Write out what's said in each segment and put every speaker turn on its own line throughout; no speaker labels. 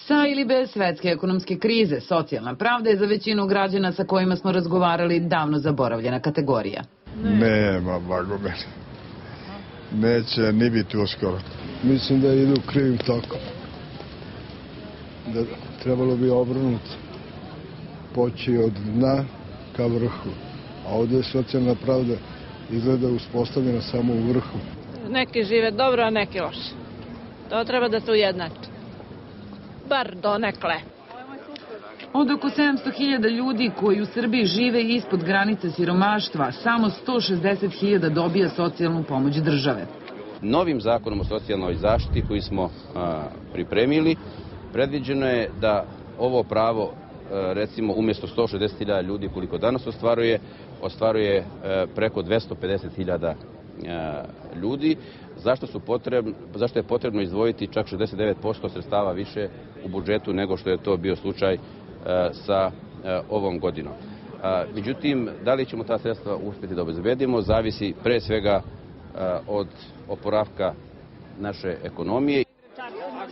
Sa ili bez svetske ekonomske krize, socijalna pravda je za većinu građana sa kojima smo razgovarali davno zaboravljena kategorija.
Nema, blago meni. Neće ni biti uskoro. Mislim da idu krivim tokom. Da trebalo bi obrnuti. Poći od dna ka vrhu. A ovdje je socijalna pravda izgleda uspostavljena samo u vrhu.
Neki žive dobro, a neki loše. To treba da se ujednači. Bar donekle.
Od oko 700.000 ljudi koji u Srbiji žive ispod granice siromaštva, samo 160.000 dobija socijalnu pomoć države.
Novim zakonom o socijalnoj zaštiti koji smo pripremili, predviđeno je da ovo pravo, recimo, umjesto 160.000 ljudi koliko danas ostvaruje preko 250.000 ljudi, zašto je potrebno izdvojiti čak 69% sredstava više u budžetu nego što je to bio slučaj sa ovom godinom. Međutim, da li ćemo ta sredstva uspjeti da obezbedimo, zavisi pre svega od oporavka naše ekonomije.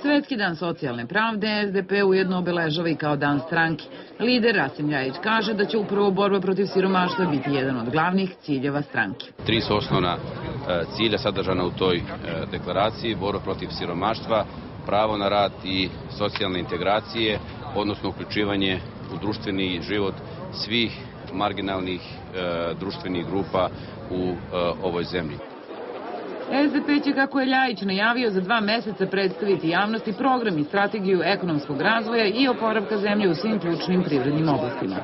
Svetski dan socijalne pravde SDP ujedno obeležava i kao dan stranki. Lider Rasim Ljajić kaže da će upravo borba protiv siromaštva biti jedan od glavnih ciljeva stranke.
3 su osnovna cilja sadržana u toj deklaraciji: borba protiv siromaštva, pravo na rad i socijalne integracije, odnosno uključivanje u društveni život svih marginalnih društvenih grupa u ovoj zemlji.
SDP će, kako je Ljajić najavio, za 2 meseca predstaviti javnosti program i strategiju ekonomskog razvoja i oporavka zemlje u svim ključnim privrednim oblastima.